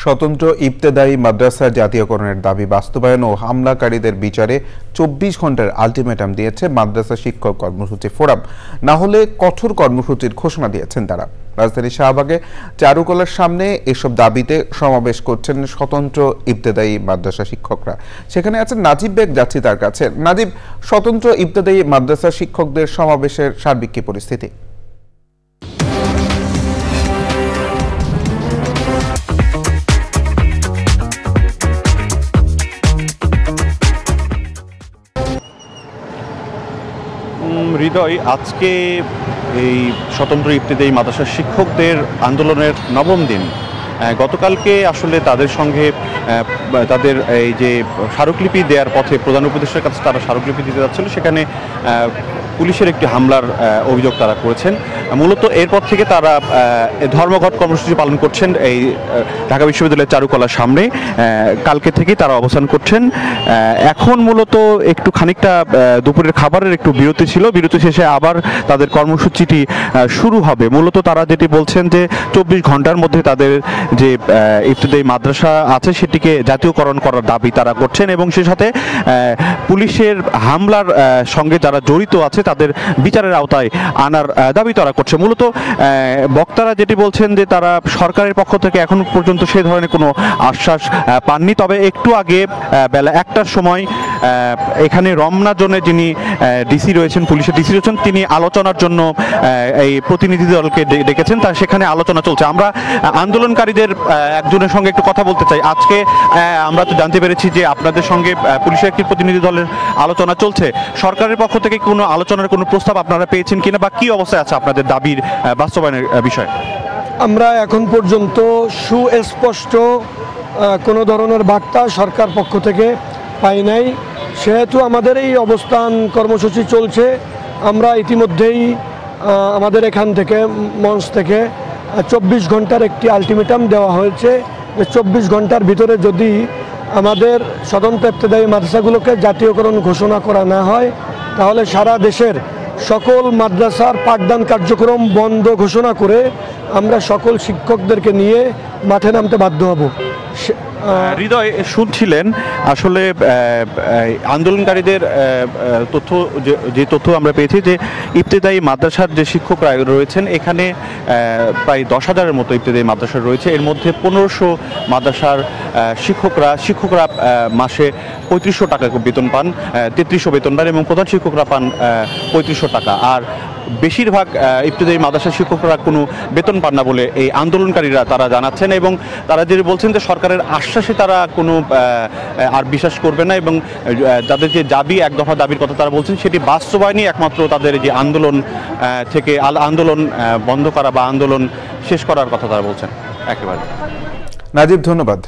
স্বতন্ত্র ইবতেদায়ী মাদ্রাসা জাতীয়করণের দাবি বাস্তবায়ন ও হামলাকারীদের বিচারে 24 ঘন্টার আলটিমেটাম দিয়েছে মাদ্রাসা শিক্ষক কর্মসূচি ফোরাম। না হলে কঠোর কর্মসূচির ঘোষণা দিয়েছেন তারা। রাজধানীর শাহবাগে চারুকলার সামনে এসব দাবিতে সমাবেশ করছেন স্বতন্ত্র ইবতেদায়ী মাদ্রাসা শিক্ষকরা। সেখানে আছেন নাজিব বেগ, যাচ্ছি তার কাছে। নাজিব, স্বতন্ত্র ইবতেদায়ী মাদ্রাসা শিক্ষকদের সমাবেশের সার্বিক কি পরিস্থিতি? হৃদয়, আজকে এই স্বতন্ত্র ইবতেদায়ী মাদ্রাসা শিক্ষকদের আন্দোলনের নবম দিন। গতকালকে আসলে তাদের সঙ্গে তাদের এই যে স্মারকলিপি দেওয়ার পথে প্রধান উপদেষ্টার কাছে তারা স্মারকলিপি দিতে যাচ্ছিল, সেখানে পুলিশের একটি হামলার অভিযোগ তারা করেছেন। মূলত এরপর থেকে তারা ধর্মঘট কর্মসূচি পালন করছেন এই ঢাকা বিশ্ববিদ্যালয়ের চারুকলার সামনে। কালকে থেকেই তারা অবস্থান করছেন। এখন মূলত একটু খানিকটা দুপুরের খাবারের একটু বিরতি ছিল, বিরতি শেষে আবার তাদের কর্মসূচিটি শুরু হবে। মূলত তারা যেটি বলছেন যে 24 ঘন্টার মধ্যে তাদের যে ইবতেদায়ী মাদ্রাসা আছে সেটিকে জাতীয়করণ করার দাবি তারা করছেন এবং সে সাথে পুলিশের হামলার সঙ্গে যারা জড়িত আছে তাদের বিচারের আওতায় আনার দাবি তারা করছে। মূলত বক্তারা যেটি বলছেন যে তারা সরকারের পক্ষ থেকে এখন পর্যন্ত সেই ধরনের কোনো আশ্বাস পাননি। তবে একটু আগে বেলা 1টার সময় এখানে রমনা জোনে যিনি ডিসি রয়েছেন, পুলিশের ডিসি রয়েছেন, তিনি আলোচনার জন্য এই প্রতিনিধি দলকে ডেকেছেন। তার সেখানে আলোচনা চলছে। আমরা আন্দোলনকারীদের একজনের সঙ্গে একটু কথা বলতে চাই। আজকে আমরা তো জানতে পেরেছি যে আপনাদের সঙ্গে পুলিশের একটি প্রতিনিধি দলের আলোচনা চলছে। সরকারের পক্ষ থেকে কোনো আলোচনার কোনো প্রস্তাব আপনারা পেয়েছেন কিনা বা কি অবস্থায় আছে আপনাদের দাবির বাস্তবায়নের বিষয়ে? আমরা এখন পর্যন্ত সুস্পষ্ট কোনো ধরনের বার্তা সরকার পক্ষ থেকে পাই নাই। সেহেতু আমাদের এই অবস্থান কর্মসূচি চলছে। আমরা ইতিমধ্যেই আমাদের এখান থেকে মঞ্চ থেকে 24 ঘন্টার একটি আলটিমেটাম দেওয়া হয়েছে যে 24 ঘন্টার ভিতরে যদি আমাদের স্বতন্ত্র ইবতেদায়ী মাদ্রাসাগুলোকে জাতীয়করণ ঘোষণা করা না হয় তাহলে সারা দেশের সকল মাদ্রাসার পাঠদান কার্যক্রম বন্ধ ঘোষণা করে আমরা সকল শিক্ষকদেরকে নিয়ে মাঠে নামতে বাধ্য হব। হৃদয়, শুনছিলেন আসলে আন্দোলনকারীদের যে তথ্য আমরা পেয়েছি যে ইবতেদায়ী মাদ্রাসার যে শিক্ষকরা রয়েছেন এখানে প্রায় 10,000-এর মতো ইবতেদায়ী মাদ্রাসা রয়েছে। এর মধ্যে 1500 মাদ্রাসার শিক্ষকরা মাসে 3500 টাকা বেতন পান, 3300 বেতন পান এবং প্রধান শিক্ষকরা পান 3500 টাকা। আর বেশিরভাগ ইবতেদায়ী মাদ্রাসার শিক্ষকরা কোনো বেতন পান না বলে এই আন্দোলনকারীরা তারা জানাচ্ছেন এবং তারা যে বলছেন যে সরকারের আশ্বাসে তারা কোনো আর বিশ্বাস করবে না এবং যাদের যে দাবি, এক দফা দাবির কথা তারা বলছেন সেটি বাস্তবায়নই একমাত্র তাদের যে আন্দোলন থেকে আন্দোলন বন্ধ করা বা আন্দোলন শেষ করার কথা তারা বলছেন। একেবারে নাজিব, ধন্যবাদ।